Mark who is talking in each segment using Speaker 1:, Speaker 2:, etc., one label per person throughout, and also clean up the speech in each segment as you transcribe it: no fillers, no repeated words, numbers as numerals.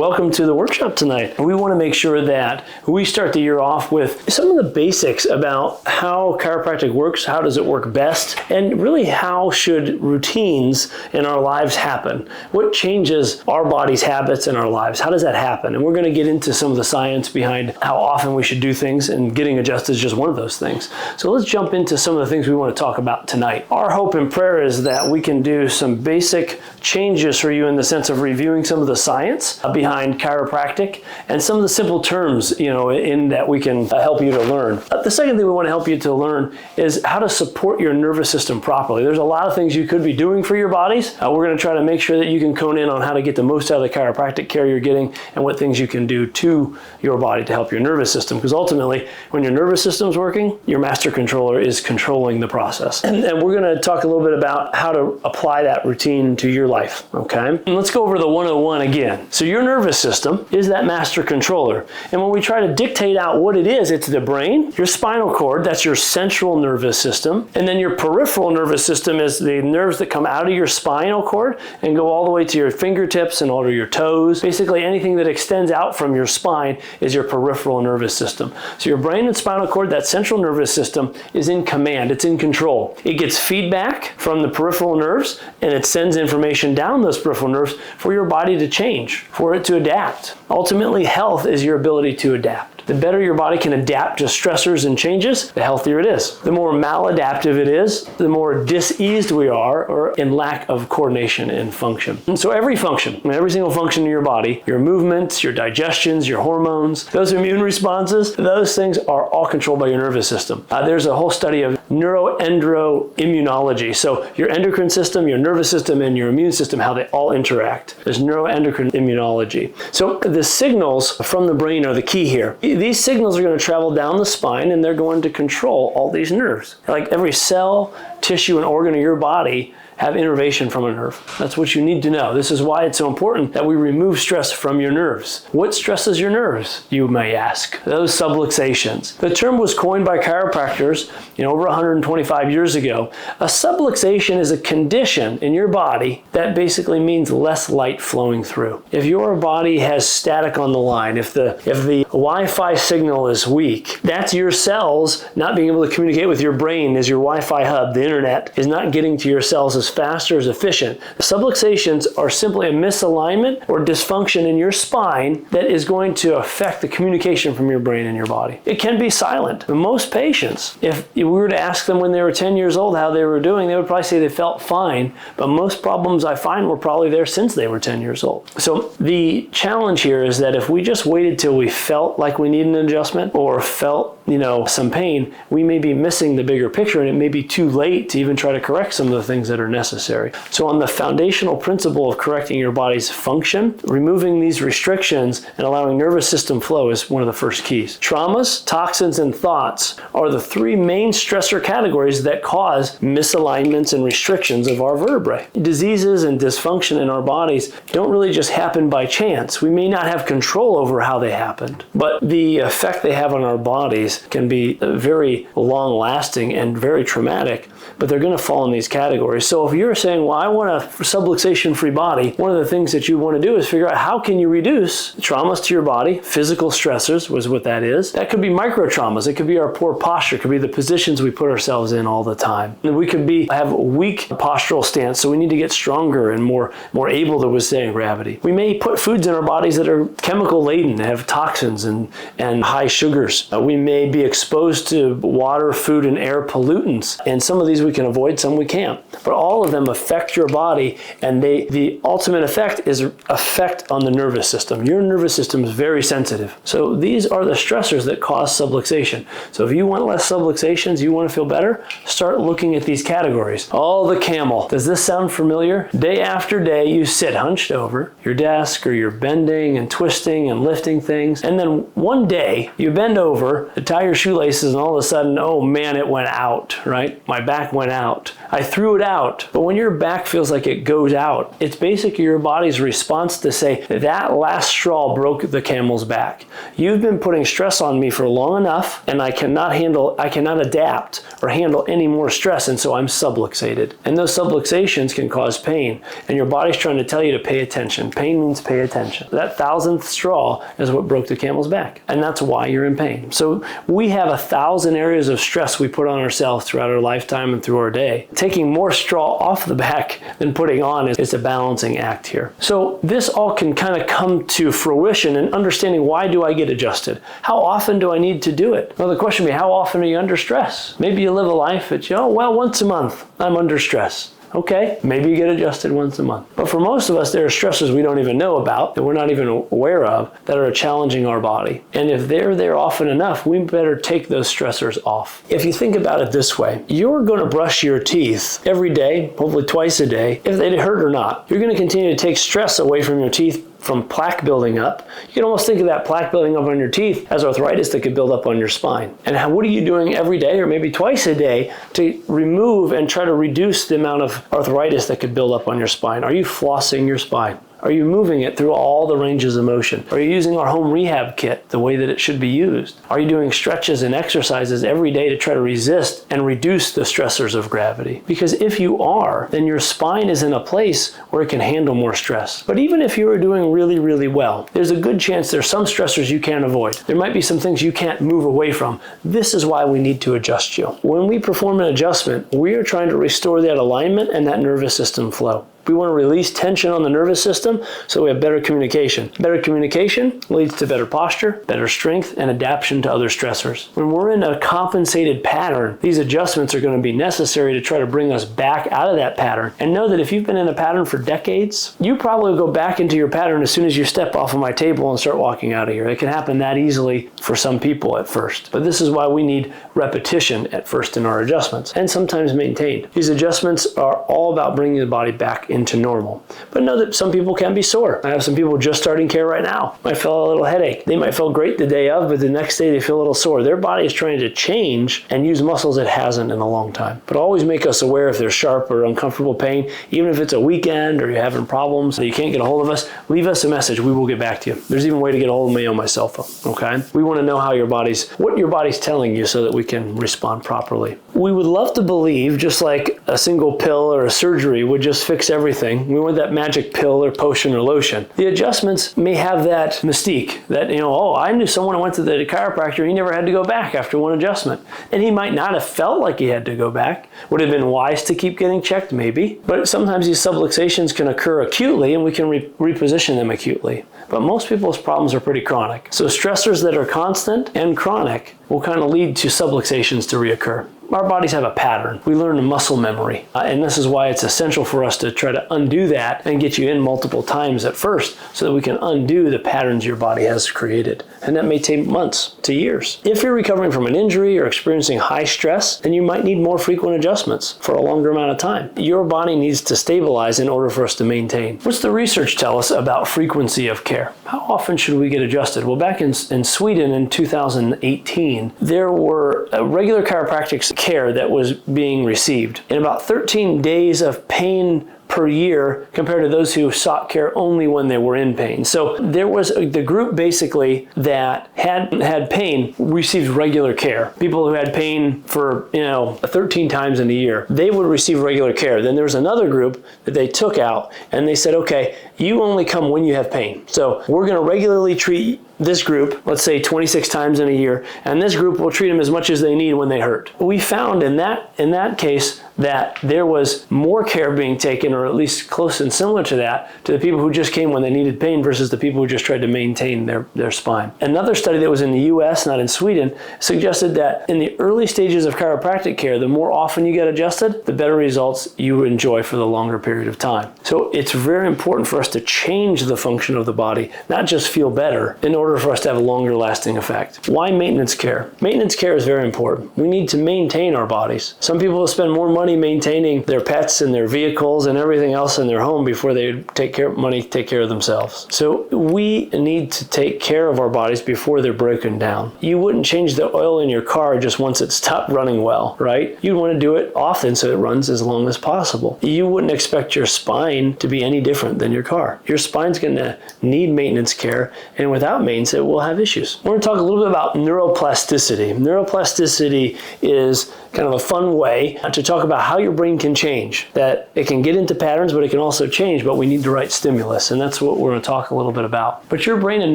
Speaker 1: welcome to the workshop tonight. We want to make sure that we start the year off with some of the basics about how chiropractic works, how does it work best, and really how should routines in our lives happen? What changes our body's habits in our lives? How does that happen? And we're going to get into some of the science behind how often we should do things, and getting adjusted is just one of those things. So let's jump into some of the things we want to talk about tonight. Our hope and prayer is that we can do some basic changes for you in the sense of reviewing some of the science behind chiropractic and some of the simple terms, in that we can help you to learn. The second thing we want to help you to learn is how to support your nervous system properly. There's a lot of things you could be doing for your bodies. We're going to try to make sure that you can hone in on how to get the most out of the chiropractic care you're getting and what things you can do to your body to help your nervous system. Because ultimately, when your nervous system's working, your master controller is controlling the process. And we're going to talk a little bit about how to apply that routine to your life, okay? And let's go over the 101 again. So your nervous system is that master controller. And when we try to dictate out what it is, it's the brain, your spinal cord, that's your central nervous system, and then your peripheral nervous system is the nerves that come out of your spinal cord and go all the way to your fingertips and all to your toes. Basically anything that extends out from your spine is your peripheral nervous system. So your brain and spinal cord, that central nervous system, is in command, it's in control. It gets feedback from the peripheral nerves and it sends information down those peripheral nerves for your body to change, for it to adapt. Ultimately, health is your ability to adapt. The better your body can adapt to stressors and changes, the healthier it is. The more maladaptive it is, the more diseased we are or in lack of coordination and function. And so every function, every single function in your body, your movements, your digestions, your hormones, those immune responses, those things are all controlled by your nervous system. There's a whole study of neuroendocrinology. So your endocrine system, your nervous system, and your immune system, how they all interact. There's neuroendocrine immunology. So the signals from the brain are the key here. These signals are going to travel down the spine and they're going to control all these nerves. Like every cell, tissue, and organ of your body have innervation from a nerve. That's what you need to know. This is why it's so important that we remove stress from your nerves. What stresses your nerves, you may ask? Those subluxations. The term was coined by chiropractors, over 125 years ago. A subluxation is a condition in your body that basically means less light flowing through. If your body has static on the line, if the Wi-Fi signal is weak, that's your cells not being able to communicate with your brain as your Wi-Fi hub. The internet is not getting to your cells as fast or as efficient. Subluxations are simply a misalignment or dysfunction in your spine that is going to affect the communication from your brain and your body. It can be silent. But most patients, if we were to ask them when they were 10 years old how they were doing, they would probably say they felt fine, but most problems I find were probably there since they were 10 years old. So the challenge here is that if we just waited till we felt like we need an adjustment or felt some pain, we may be missing the bigger picture and it may be too late to even try to correct some of the things that are necessary. So on the foundational principle of correcting your body's function, removing these restrictions and allowing nervous system flow is one of the first keys. Traumas, toxins, and thoughts are the three main stressor categories that cause misalignments and restrictions of our vertebrae. Diseases and dysfunction in our bodies don't really just happen by chance. We may not have control over how they happened, but the effect they have on our bodies can be very long-lasting and very traumatic, but they're going to fall in these categories. So if you're saying, well, I want a subluxation-free body, one of the things that you want to do is figure out how can you reduce traumas to your body. Physical stressors was what that is. That could be micro-traumas. It could be our poor posture. It could be the positions we put ourselves in all the time. And we could have a weak postural stance, so we need to get stronger and more able to withstand gravity. We may put foods in our bodies that are chemical-laden, that have toxins and high sugars. We may be exposed to water, food, and air pollutants. And some of these we can avoid, some we can't. But all of them affect your body, and the ultimate effect is effect on the nervous system. Your nervous system is very sensitive. So these are the stressors that cause subluxation. So if you want less subluxations, you want to feel better, start looking at these categories. Oh, the camel. Does this sound familiar? Day after day, you sit hunched over your desk or you're bending and twisting and lifting things. And then one day you bend over to tie your shoelaces and all of a sudden, oh man, it went out, right? My back went out. I threw it out out. But when your back feels like it goes out, it's basically your body's response to say, that last straw broke the camel's back. You've been putting stress on me for long enough, and I cannot adapt or handle any more stress, and so I'm subluxated. And those subluxations can cause pain, and your body's trying to tell you to pay attention. Pain means pay attention. That 1,000th straw is what broke the camel's back, and that's why you're in pain. So we have 1,000 areas of stress we put on ourselves throughout our lifetime and through our day. Taking more straw off the back than putting on is a balancing act here. So this all can kind of come to fruition in understanding, why do I get adjusted? How often do I need to do it? Well, the question would be, how often are you under stress? Maybe you live a life that, once a month I'm under stress. Okay, maybe you get adjusted once a month. But for most of us, there are stressors we don't even know about, that we're not even aware of, that are challenging our body. And if they're there often enough, we better take those stressors off. If you think about it this way, you're going to brush your teeth every day, hopefully twice a day, if they hurt or not. You're going to continue to take stress away from your teeth, from plaque building up. You can almost think of that plaque building up on your teeth as arthritis that could build up on your spine. And what are you doing every day, or maybe twice a day, to remove and try to reduce the amount of arthritis that could build up on your spine? Are you flossing your spine? Are you moving it through all the ranges of motion? Are you using our home rehab kit the way that it should be used? Are you doing stretches and exercises every day to try to resist and reduce the stressors of gravity? Because if you are, then your spine is in a place where it can handle more stress. But even if you are doing really, really well, there's a good chance there's some stressors you can't avoid. There might be some things you can't move away from. This is why we need to adjust you. When we perform an adjustment, we are trying to restore that alignment and that nervous system flow. We want to release tension on the nervous system so we have better communication. Better communication leads to better posture, better strength, and adaptation to other stressors. When we're in a compensated pattern, these adjustments are going to be necessary to try to bring us back out of that pattern. And know that if you've been in a pattern for decades, you probably go back into your pattern as soon as you step off of my table and start walking out of here. It can happen that easily for some people at first. But this is why we need repetition at first in our adjustments, and sometimes maintained. These adjustments are all about bringing the body back into normal. But know that some people can be sore. I have some people just starting care right now. Might feel a little headache. They might feel great the day of, but the next day they feel a little sore. Their body is trying to change and use muscles it hasn't in a long time. But always make us aware if there's sharp or uncomfortable pain. Even if it's a weekend or you're having problems that you can't get a hold of us, leave us a message. We will get back to you. There's even a way to get a hold of me on my cell phone. Okay? We want to know what your body's telling you so that we can respond properly. We would love to believe, just like a single pill or a surgery would just fix everything. We want that magic pill or potion or lotion. The adjustments may have that mystique that, I knew someone who went to the chiropractor, he never had to go back after one adjustment. And he might not have felt like he had to go back. Would have been wise to keep getting checked, maybe. But sometimes these subluxations can occur acutely, and we can reposition them acutely. But most people's problems are pretty chronic. So stressors that are constant and chronic will kind of lead to subluxations to reoccur. Our bodies have a pattern. We learn muscle memory. And this is why it's essential for us to try to undo that and get you in multiple times at first so that we can undo the patterns your body has created. And that may take months to years. If you're recovering from an injury or experiencing high stress, then you might need more frequent adjustments for a longer amount of time. Your body needs to stabilize in order for us to maintain. What's the research tell us about frequency of care? How often should we get adjusted? Well, back in Sweden in 2018, there were regular chiropractic care that was being received. In about 13 days of pain per year compared to those who sought care only when they were in pain. So there was the group basically that had pain received regular care. People who had pain for 13 times in a year, they would receive regular care. Then there was another group that they took out and they said, okay, you only come when you have pain. So we're going to regularly treat this group, let's say 26 times in a year, and this group will treat them as much as they need when they hurt. We found in that case that there was more care being taken, or at least close and similar to that, to the people who just came when they needed pain versus the people who just tried to maintain their spine. Another study that was in the US, not in Sweden, suggested that in the early stages of chiropractic care, the more often you get adjusted, the better results you enjoy for the longer period of time. So it's very important for us to change the function of the body, not just feel better, in order for us to have a longer lasting effect. Why maintenance care? Maintenance care is very important. We need to maintain our bodies. Some people spend more money money maintaining their pets and their vehicles and everything else in their home before they take care of themselves. So we need to take care of our bodies before they're broken down. You wouldn't change the oil in your car just once it stopped running well, right? You'd want to do it often so it runs as long as possible. You wouldn't expect your spine to be any different than your car. Your spine's going to need maintenance care, and without maintenance, it will have issues. We're going to talk a little bit about neuroplasticity. Neuroplasticity is kind of a fun way to talk about how your brain can change, that it can get into patterns, but it can also change, but we need the right stimulus, and that's what we're going to talk a little bit about. But your brain and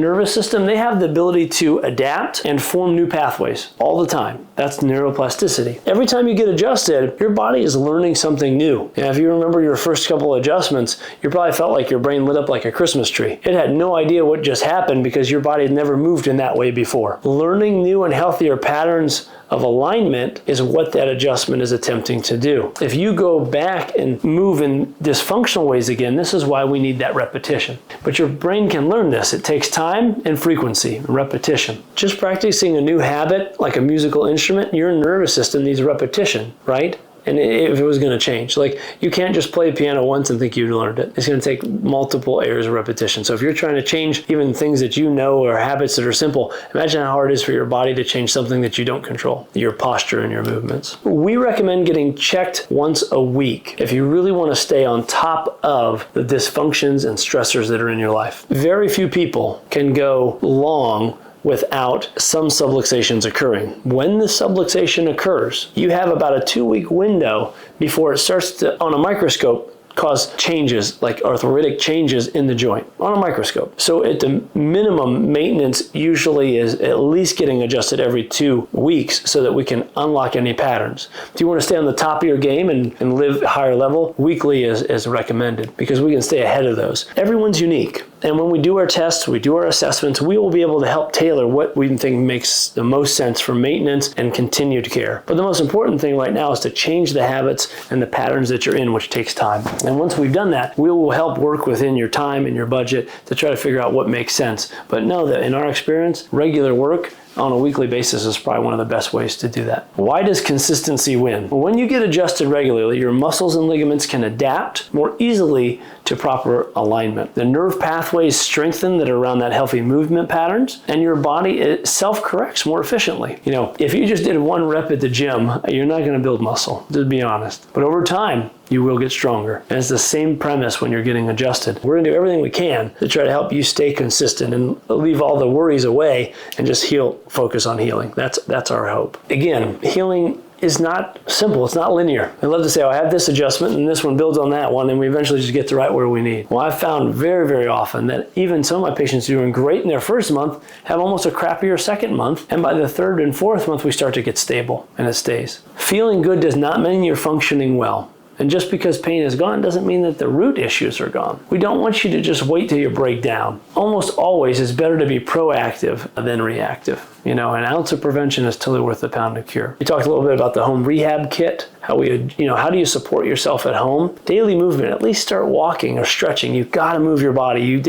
Speaker 1: nervous system, they have the ability to adapt and form new pathways all the time. That's neuroplasticity. Every time you get adjusted, your body is learning something new. And if you remember your first couple of adjustments, you probably felt like your brain lit up like a Christmas tree. It had no idea what just happened because your body had never moved in that way before. Learning new and healthier patterns of alignment is what that adjustment is attempting to do. If you go back and move in dysfunctional ways again, this is why we need that repetition. But your brain can learn this. It takes time and frequency and repetition. Just practicing a new habit, like a musical instrument, your nervous system needs repetition, right? And if it was going to change, like you can't just play piano once and think you learned it. It's going to take multiple areas of repetition. So if you're trying to change even things that you know or habits that are simple, imagine how hard it is for your body to change something that you don't control, your posture and your movements. We recommend getting checked once a week if you really want to stay on top of the dysfunctions and stressors that are in your life. Very few people can go long without some subluxations occurring. When the subluxation occurs, you have about a 2-week window before it starts to, on a microscope, cause changes like arthritic changes in the joint on a microscope. So at the minimum, maintenance usually is at least getting adjusted every 2 weeks so that we can unlock any patterns. If you want to stay on the top of your game and live higher level, weekly is recommended because we can stay ahead of those. Everyone's unique. And when we do our tests, we do our assessments, we will be able to help tailor what we think makes the most sense for maintenance and continued care. But the most important thing right now is to change the habits and the patterns that you're in, which takes time. And once we've done that, we will help work within your time and your budget to try to figure out what makes sense. But know that in our experience, regular work on a weekly basis is probably one of the best ways to do that. Why does consistency win? Well, when you get adjusted regularly, your muscles and ligaments can adapt more easily to proper alignment. The nerve pathways strengthen that are around that healthy movement patterns, and your body it self-corrects more efficiently. You know, if you just did 1 rep at the gym, you're not going to build muscle, to be honest. But over time, you will get stronger. And it's the same premise when you're getting adjusted. We're gonna do everything we can to try to help you stay consistent and leave all the worries away and just focus on healing. That's our hope. Again, healing is not simple. It's not linear. I love to say, oh, I have this adjustment and this one builds on that one, and we eventually just get to right where we need. Well, I've found very, very often that even some of my patients doing great in their first month have almost a crappier second month, and by the 3rd and 4th month, we start to get stable, and it stays. Feeling good does not mean you're functioning well. And just because pain is gone doesn't mean that the root issues are gone. We don't want you to just wait till you break down. Almost always it's better to be proactive than reactive. You know, an ounce of prevention is totally worth a pound of cure. We talked a little bit about the home rehab kit, how how do you support yourself at home? Daily movement, at least start walking or stretching. You've got to move your body.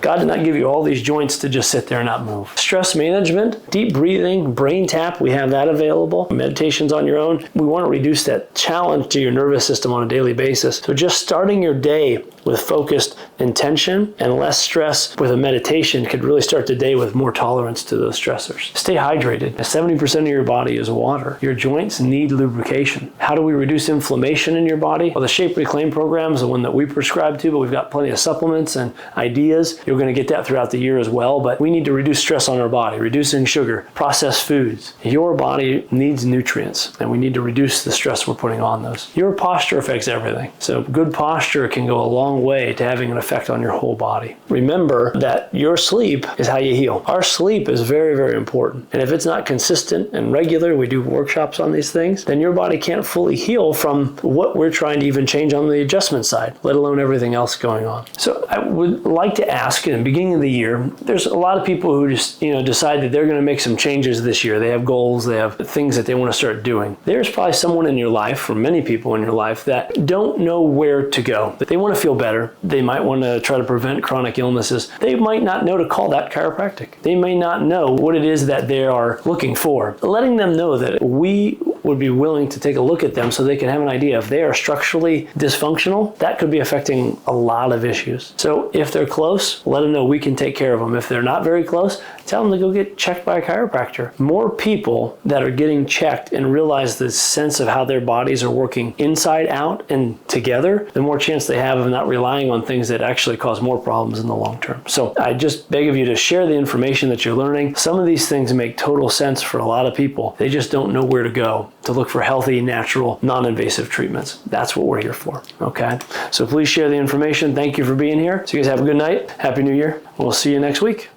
Speaker 1: God did not give you all these joints to just sit there and not move. Stress management, deep breathing, brain tap, we have that available. Meditations on your own. We want to reduce that challenge to your nervous system on a daily basis. So just starting your day with focused intention and less stress with a meditation could really start the day with more tolerance to those stressors. Stay hydrated. 70% of your body is water. Your joints need lubrication. How do we reduce inflammation in your body? Well, the Shape Reclaim program is the one that we prescribe to, but we've got plenty of supplements and ideas. You're going to get that throughout the year as well, but we need to reduce stress on our body, reducing sugar, processed foods. Your body needs nutrients, and we need to reduce the stress we're putting on those. Your posture affects everything. So good posture can go a long way to having an effect on your whole body. Remember that your sleep is how you heal. Our sleep is very, very important. And if it's not consistent and regular, we do workshops on these things, then your body can't fully heal from what we're trying to even change on the adjustment side, let alone everything else going on. So I would like to ask, in the beginning of the year, there's a lot of people who just decide that they're going to make some changes this year. They have goals, they have things that they want to start doing. There's probably someone in your life, or many people in your life, that don't know where to go. They want to feel better. They might want to try to prevent chronic illnesses. They might not know to call that chiropractic. They may not know what it is that they are looking for. Letting them know that we would be willing to take a look at them so they can have an idea. If they are structurally dysfunctional, that could be affecting a lot of issues. So if they're close, let them know we can take care of them. If they're not very close, tell them to go get checked by a chiropractor. More people that are getting checked and realize the sense of how their bodies are working inside out and together, the more chance they have of not relying on things that actually cause more problems in the long term. So I just beg of you to share the information that you're learning. Some of these things make total sense for a lot of people. They just don't know where to go to look for healthy, natural, non-invasive treatments. That's what we're here for, okay? So please share the information. Thank you for being here. So you guys have a good night. Happy New Year. We'll see you next week.